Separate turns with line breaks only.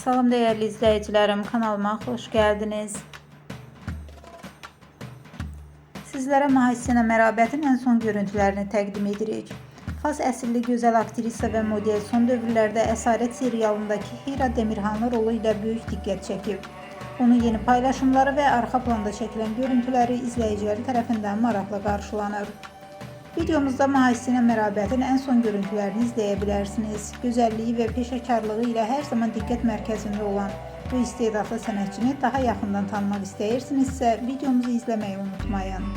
Salam değerli izleyicilerim, kanalıma hoş geldiniz. Sizlere Mahsine Merabətin en son görüntülerini təqdim edirik. Fas əsilli gözəl aktrisa ve model son dövrlərdə Əsarət serialındaki Hira Demirhanlı rolu ilə böyük diqqət çəkib. Onun yeni paylaşımları ve arxa planda çəkilən görüntüləri izleyicileri tərəfindən maraqla qarşılanır. Videomuzda Mahsine Merabətin en son görüntülerini izleyebilirsiniz. Güzelliği ve peşəkarlığı ile her zaman diqqət mərkəzində olan bu istedadlı sənətçini daha yakından tanımak istəyirsinizsə videomuzu izlemeyi unutmayın.